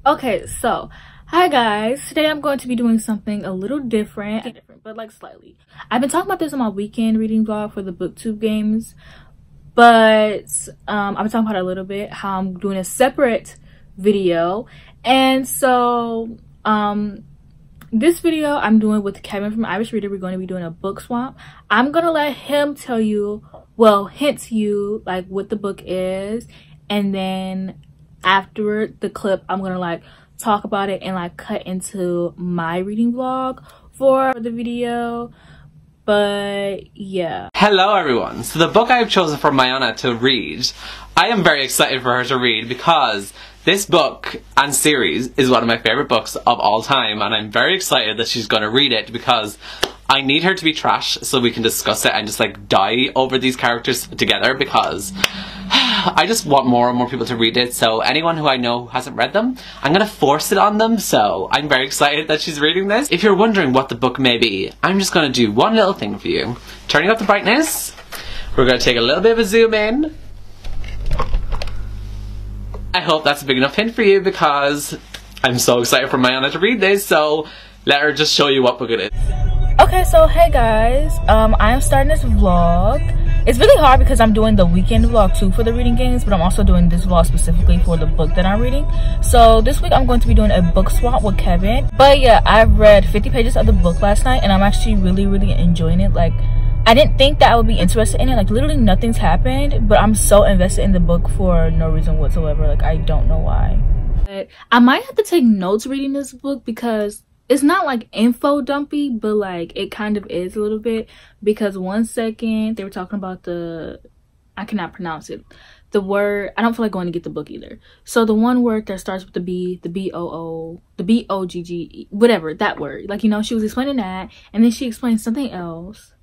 Okay, so hi guys. Today I'm going to be doing something a little different, but like slightly. I've been talking about this on my weekend reading vlog for the booktube games, but I've been talking about it a little bit, how I'm doing a separate video. And so this video I'm doing with Kevin from Irish Reader. We're going to be doing a book swap. I'm gonna let him tell you, well, hint to you like what the book is, and then after the clip I'm gonna like talk about it and like cut into my reading vlog for the video. But yeah, hello everyone. So the book I have chosen for Mayana to read, I am very excited for her to read because this book and series is one of my favorite books of all time, and I'm very excited that she's going to read it because I need her to be trash so we can discuss it and just like die over these characters together, because I just want more and more people to read it. So anyone who I know who hasn't read them, I'm gonna force it on them. So I'm very excited that she's reading this. If you're wondering what the book may be, I'm just gonna do one little thing for you. Turning up the brightness. We're gonna take a little bit of a zoom in. I hope that's a big enough hint for you because I'm so excited for Mayana to read this. So let her just show you what book it is. okay, so hey guys, I am starting this vlog. It's really hard because I'm doing the weekend vlog too for the reading games, but I'm also doing this vlog specifically for the book that I'm reading. So this week I'm going to be doing a book swap with Kevin. But yeah, I've read 50 pages of the book last night and I'm actually really enjoying it. Like, I didn't think that I would be interested in it. Like, literally nothing's happened, but I'm so invested in the book for no reason whatsoever. Like, I don't know why. But I might have to take notes reading this book because it's not like info dumpy, but like it kind of is a little bit, because one second they were talking about I cannot pronounce it, the word, I don't feel like going to get the book either. So the one word that starts with the B, the B-O-O, the B-O-G-G, whatever, that word, like, you know, she was explaining that and then she explained something else.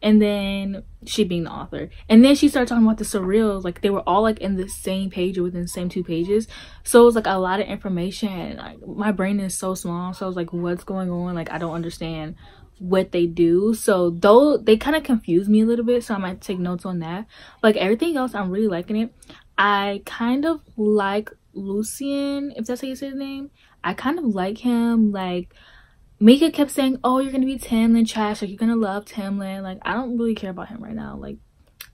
And then she being the author, and then she started talking about the surreals, like they were all like in the same page or within the same 2 pages. So it was like a lot of information. Like, my brain is so small, so I was like, what's going on? Like, I don't understand what they do. So though they kind of confused me a little bit, so I might take notes on that. Like, everything else, I'm really liking it. I kind of like Lucien, if that's how you say his name. I kind of like him. Like, Mika kept saying, oh, you're gonna be Tamlin trash, like you're gonna love Tamlin. Like, I don't really care about him right now. Like,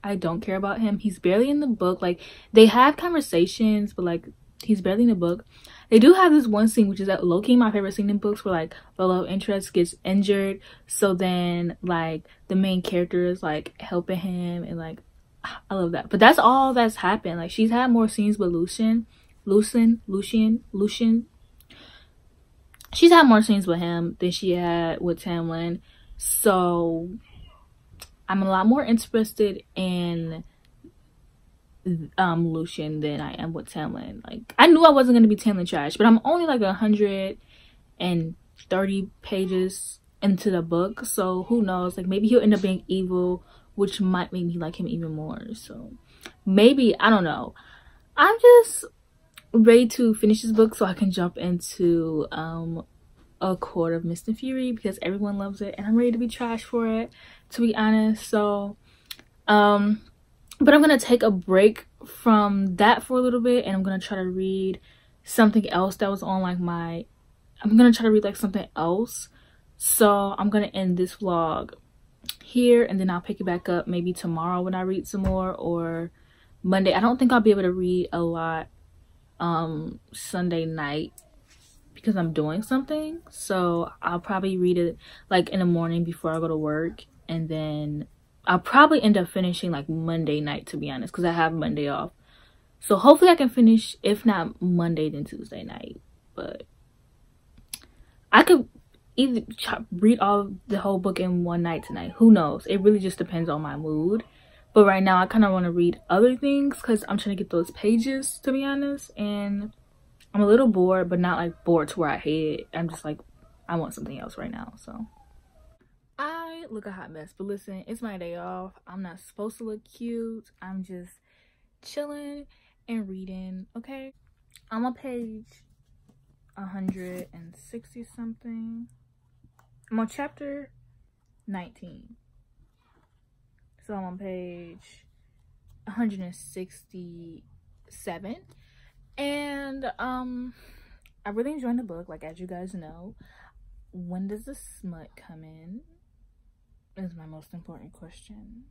I don't care about him. He's barely in the book. Like, they have conversations, but like he's barely in the book. They do have this one scene, which is low-key my favorite scene in books, where like the love interest gets injured, so then like the main character is like helping him, and like I love that. But that's all that's happened. Like, she's had more scenes with Lucien. She's had more scenes with him than she had with Tamlin. So I'm a lot more interested in Lucien than I am with Tamlin. Like, I knew I wasn't going to be Tamlin trash, but I'm only like 130 pages into the book. So who knows? Like, maybe he'll end up being evil, which might make me like him even more. So maybe, I don't know. I'm just ready to finish this book so I can jump into A Court of Mist and Fury, because everyone loves it and I'm ready to be trash for it, to be honest. So but I'm gonna take a break from that for a little bit, and I'm gonna try to read something else that was on like I'm gonna try to read like something else. So I'm gonna end this vlog here, and then I'll pick it back up maybe tomorrow when I read some more, or Monday. I don't think I'll be able to read a lot Sunday night because I'm doing something. So I'll probably read it like in the morning before I go to work, and then I'll probably end up finishing like Monday night, to be honest, because I have Monday off. So hopefully I can finish, if not Monday, then Tuesday night. But I could either read the whole book in one night tonight. Who knows? It really just depends on my mood. But right now I kind of want to read other things because I'm trying to get those pages, to be honest. And I'm a little bored, but not like bored to where I hate it. I'm just like, I want something else right now. So I look a hot mess, but listen, it's my day off. I'm not supposed to look cute. I'm just chilling and reading, okay? I'm on page 160 something. I'm on chapter 19. So I'm on page 167. And I really enjoyed the book. Like, as you guys know, when does the smut come in is my most important question.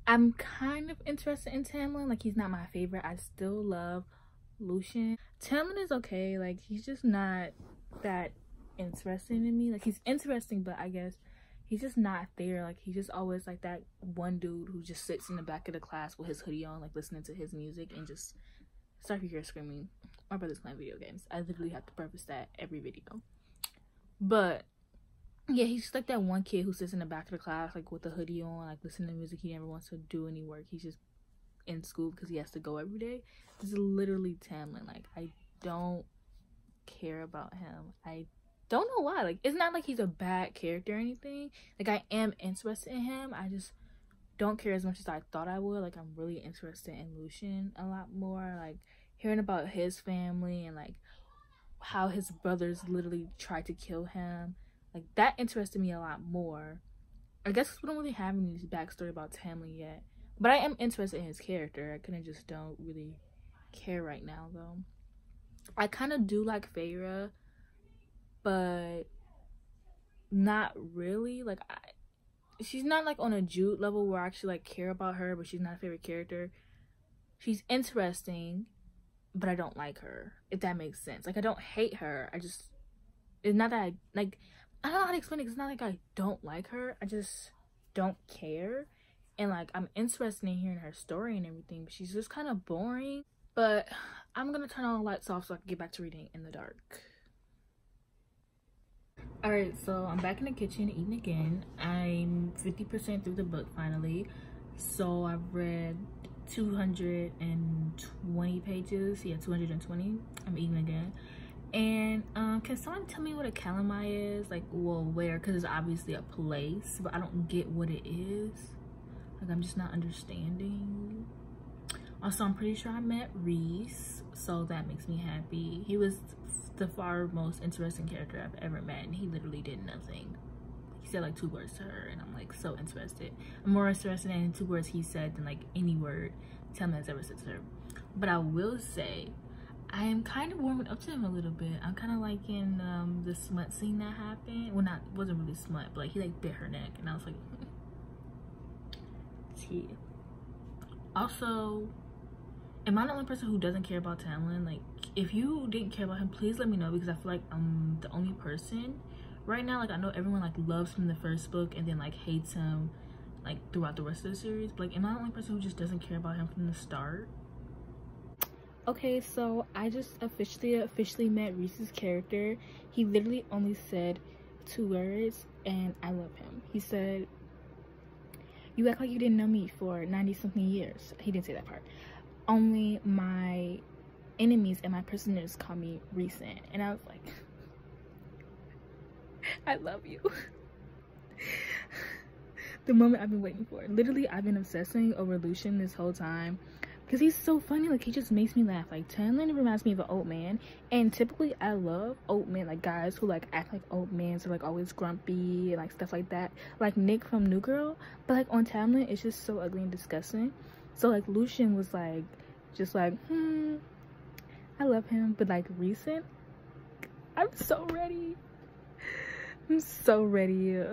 I'm kind of interested in Tamlin. Like, he's not my favorite. I still love Lucian. Tamlin is okay. Like, he's just not that interesting to me. Like, he's interesting, but I guess he's just not there. Like, he's just always like that one dude who just sits in the back of the class with his hoodie on, like listening to his music, and just, sorry if you hear screaming, my brother's playing video games. I literally have to preface that every video. But yeah, he's just like that one kid who sits in the back of the class, like with the hoodie on, like listening to music. He never wants to do any work. He's just in school because he has to go every day. This is literally Tamlin. Like, I don't care about him. I don't know why. Like, it's not like he's a bad character or anything. Like, I am interested in him. I just don't care as much as I thought I would. Like, I'm really interested in Lucian a lot more. Like, hearing about his family and like how his brothers literally tried to kill him. Like, that interested me a lot more. I guess we don't really have any backstory about Tamlin yet. But I am interested in his character. I kind of just don't really care right now, though. I kind of do like Feyre, but not really. Like, she's not like on a Jude level where I actually like care about her, but she's not a favorite character. She's interesting, but I don't like her, if that makes sense. Like, I don't hate her. I just, it's not that I, like, I don't know how to explain it. It's not like I don't like her. I just don't care. And like, I'm interested in hearing her story and everything, but she's just kind of boring. But I'm gonna turn all the lights off so I can get back to reading in the dark. Alright, so I'm back in the kitchen eating again. I'm 50% through the book finally. So I've read 220 pages. Yeah, 220. I'm eating again. And can someone tell me what a calamai is? Like, well, where? Because it's obviously a place, but I don't get what it is. Like, I'm just not understanding. Also, I'm pretty sure I met Rhys, so that makes me happy. He was the far most interesting character I've ever met, and he literally did nothing. He said like 2 words to her, and I'm like so interested. I'm more interested in 2 words he said than like any word Tamlin has ever said to her. But I will say, I am kind of warming up to him a little bit. I'm kind of liking the smut scene that happened. Well, it wasn't really smut, but like he like bit her neck, and I was like, tea. Also, am I the only person who doesn't care about Tamlin? Like, if you didn't care about him, please let me know, because I feel like I'm the only person right now. Like, I know everyone like loves him in the first book and then like hates him like throughout the rest of the series. But like, am I the only person who just doesn't care about him from the start? Okay, so I just officially met Rhys's character. He literally only said 2 words, and I love him. He said, "You act like you didn't know me for 90-something years." He didn't say that part. "Only my enemies and my prisoners call me Rhysand." And I was like, I love you. The moment I've been waiting for. Literally, I've been obsessing over Lucian this whole time because he's so funny. Like, he just makes me laugh. Like, Tamlin reminds me of an old man, and typically I love old men, like guys who like act like old men, so like always grumpy and like stuff like that, like Nick from New Girl. But like on Tamlin, it's just so ugly and disgusting. So like Lucian was like just like I love him. But like Rhysand, I'm so ready. I'm so ready.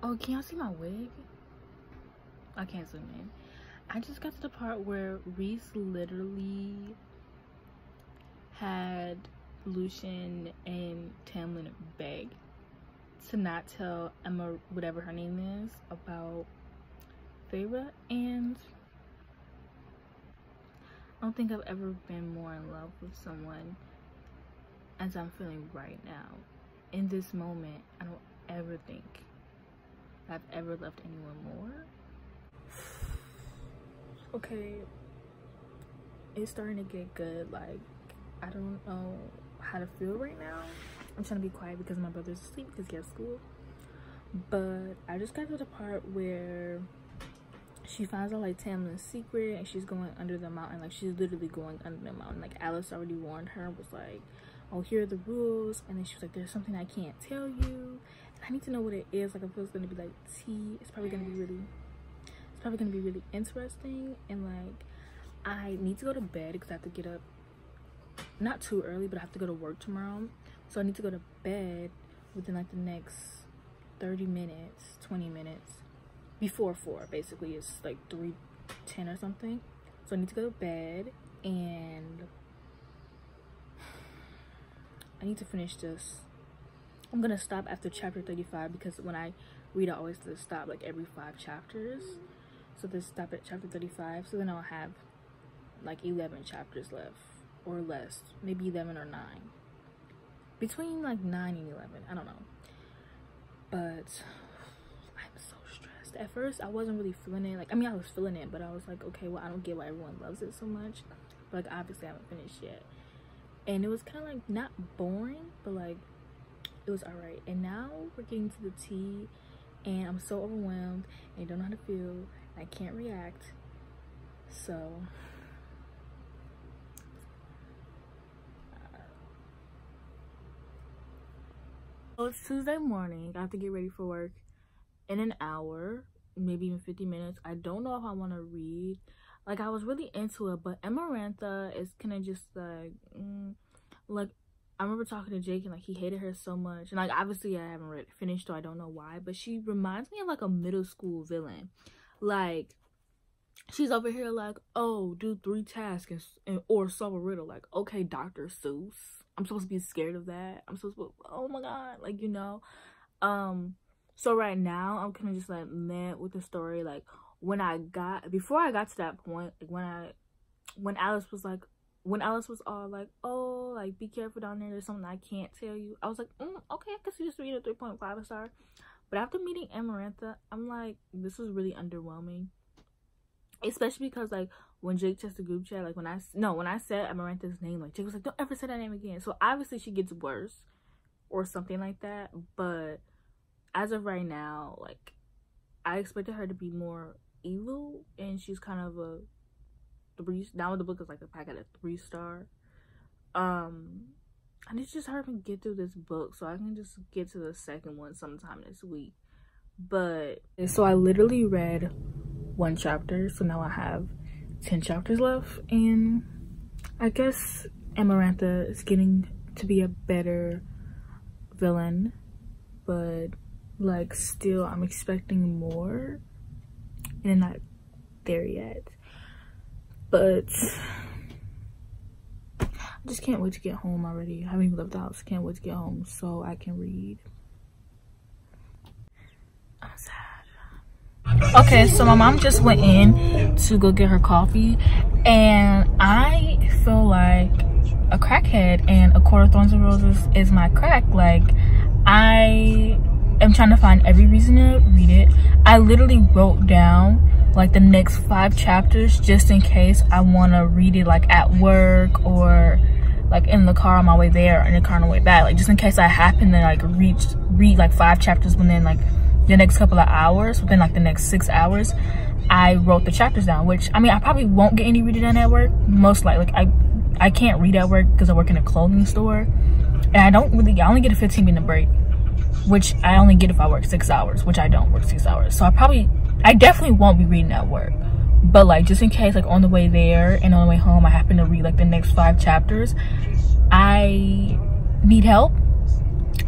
Oh, can y'all see my wig? I can't zoom in. I just got to the part where Rhys literally had Lucian and Tamlin beg to not tell Emma, whatever her name is, about Feyre, and I don't think I've ever been more in love with someone as I'm feeling right now. In this moment, I don't ever think I've ever loved anyone more. Okay, it's starting to get good. Like, I don't know how to feel right now. I'm trying to be quiet because my brother's asleep because he has school. But I just got to the part where she finds out like Tamlin's secret, and she's going under the mountain. Like, she's literally going under the mountain. Like, Alice already warned her, was like, oh, here are the rules. And then she was like, there's something I can't tell you. And I need to know what it is. Like, I feel it's gonna be like tea. It's probably gonna be really interesting. And like, I need to go to bed because I have to get up not too early, but I have to go to work tomorrow. So I need to go to bed within like the next 30 minutes, 20 minutes before 4. Basically, it's like 3:10 or something. So I need to go to bed, and I need to finish this. I'm gonna stop after chapter 35 because when I read, I always just stop like every 5 chapters. So just stop at chapter 35. So then I'll have like 11 chapters left, or less, maybe 11 or 9. Between like 9 and 11, I don't know. But I'm so stressed. At first, I wasn't really feeling it. Like, I mean, I was feeling it, but I was like, okay, well, I don't get why everyone loves it so much. But like, obviously, I haven't finished yet. And it was kind of like not boring, but like it was alright. And now we're getting to the tea, and I'm so overwhelmed and I don't know how to feel. I can't react. So it's Tuesday morning. I have to get ready for work in an hour, maybe even 50 minutes. I don't know if I want to read. Like, I was really into it, but Amarantha is kind of just like, I remember talking to Jake, and like, he hated her so much. And like, obviously I haven't finished, so I don't know why, but she reminds me of like a middle school villain. Like, she's over here like, oh, do 3 tasks or solve a riddle. Like, okay, Dr. Seuss, I'm supposed to be scared of that. I'm supposed to, oh my god, like, you know. So right now I'm kind of just like mad with the story. Like, before I got to that point, like when Alice was all like, oh, like, be careful down there, there's something I can't tell you, I was like, okay, I guess you just read a 3.5 star. But after meeting Amarantha, I'm like, this was really underwhelming. Especially because like when Jake checked the group chat, like when I said Amarantha's name, like Jake was like, don't ever say that name again. So obviously she gets worse or something like that. But as of right now, like, I expected her to be more evil, and she's kind of a 3. Now the book is like, I got a 3-star. I need to just hurry up and get through this book so I can just get to the second one sometime this week. But so I literally read 1 chapter, so now I have 10 chapters left, and I guess Amarantha is getting to be a better villain, but like, still I'm expecting more, and I'm not there yet. But I just can't wait to get home already. I haven't even left the house. Can't wait to get home so I can read. I'm sad. Okay, so my mom just went in to go get her coffee, and I feel like a crackhead, and A Court of Thorns and Roses is my crack. Like, I am trying to find every reason to read it. I literally wrote down like the next 5 chapters just in case I want to read it like at work, or like in the car on my way there, or in the car on the way back, like just in case I happen to like read like 5 chapters within like the next couple of hours, within like the next 6 hours. I wrote the chapters down, which, I mean, I probably won't get any reading done at work, most likely. Like, I can't read at work because I work in a clothing store, and I only get a 15-minute break, which I only get if I work 6 hours, which I don't work 6 hours. So I definitely won't be reading at work. But like, just in case, like on the way there and on the way home, I happen to read like the next 5 chapters, I need help.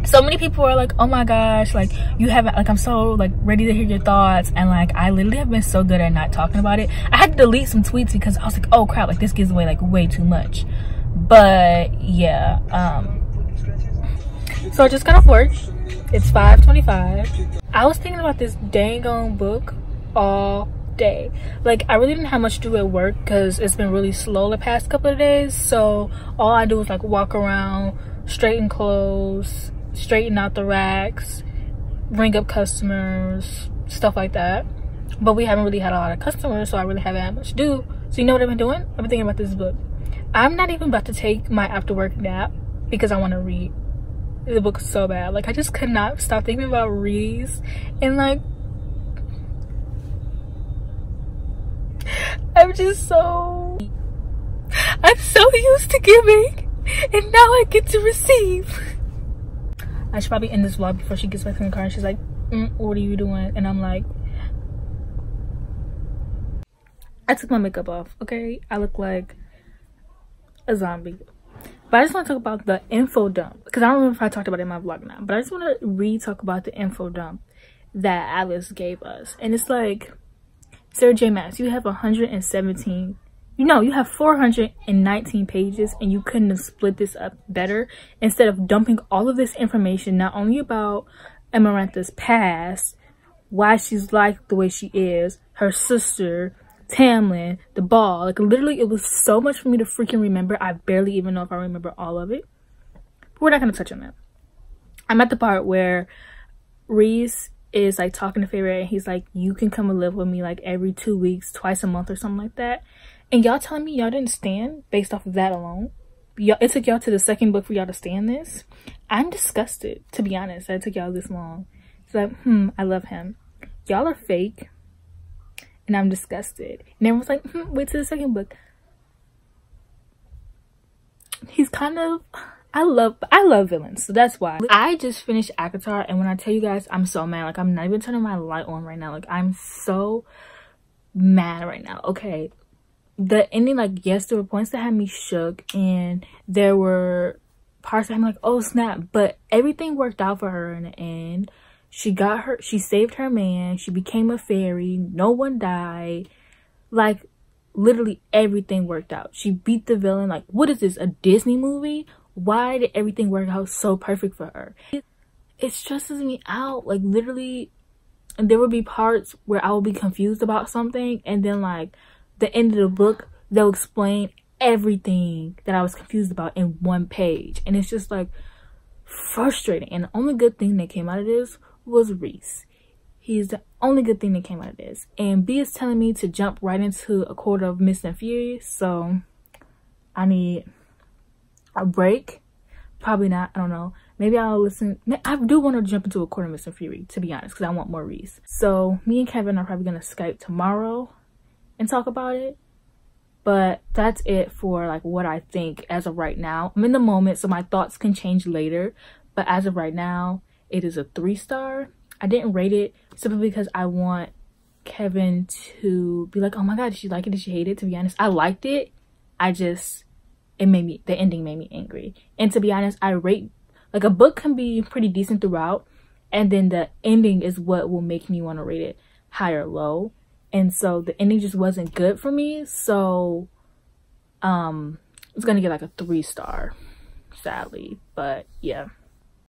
So many people are like, oh my gosh, like, you haven't, like, I'm so like ready to hear your thoughts. And like, I literally have been so good at not talking about it. I had to delete some tweets because I was like, oh crap, like, this gives away like way too much. But yeah, so I just got off work. It's 5:25. I was thinking about this dang on book all day. Like, I really didn't have much to do at work because it's been really slow the past couple of days. So all I do is like walk around, straighten clothes, straighten out the racks, ring up customers, stuff like that. But we haven't really had a lot of customers, so I really haven't had much to do. So you know what I've been doing? I've been thinking about this book. I'm not even about to take my after work nap because I want to read. The book is so bad. Like, I just could not stop thinking about Rhys, and like, I'm so used to giving, and now I get to receive. I should probably end this vlog before she gets back in the car and she's like, what are you doing? And I'm like, I took my makeup off, okay? I look like a zombie. But I just want to talk about the info dump, because I don't remember if I talked about it in my vlog now, but I just want to talk about the info dump that Alice gave us. And it's like, Sarah J Maas, you have 117, you have 419 pages, and you couldn't have split this up better instead of dumping all of this information, not only about Amarantha's past, why she's like the way she is, her sister, Tamlin, the ball. Like, literally, it was so much for me to freaking remember. I barely even know if I remember all of it. But we're not going to touch on that. I'm at the part where Rhys is, like, talking to Feyre, and he's like, you can come and live with me, like, every 2 weeks, twice a month or something like that. And y'all telling me y'all didn't stand based off of that alone? It took y'all to the second book for y'all to stand this? I'm disgusted, to be honest, that it took y'all this long. It's like, I love him. Y'all are fake. And I'm disgusted. And everyone's like, wait till the second book. He's kind of, I love villains, so that's why. I just finished ACOTAR, and when I tell you guys, I'm so mad. Like, I'm not even turning my light on right now. Like, I'm so mad right now. Okay, the ending, like, yes, there were points that had me shook, and there were parts that I'm like, oh snap, but everything worked out for her in the end. She saved her man, she became a fairy, no one died. Like, literally everything worked out. She beat the villain. Like, what is this, a Disney movie? Why did everything work out so perfect for her? It stresses me out. Like, literally, and there would be parts where I would be confused about something, and then, like, the end of the book, they'll explain everything that I was confused about in one page. And it's just, like, frustrating. And the only good thing that came out of this was Rhys. He's the only good thing that came out of this. And B is telling me to jump right into A Court of Mist and Fury, so I need a break. Probably not, I don't know. Maybe I'll listen. I do want to jump into A Court of Mist and Fury, to be honest, because I want more Rhys. So me and Kevin are probably gonna Skype tomorrow and talk about it. But that's it for, like, what I think as of right now. I'm in the moment, so my thoughts can change later, but as of right now, it is a 3-star. I didn't rate it simply because I want Kevin to be like, oh my god, did you like it? Did you hate it? To be honest, I liked it. The ending made me angry. And to be honest, I rate, like, a book can be pretty decent throughout, and then the ending is what will make me want to rate it high or low. And so the ending just wasn't good for me, so it's gonna get like a 3-star, sadly. But yeah.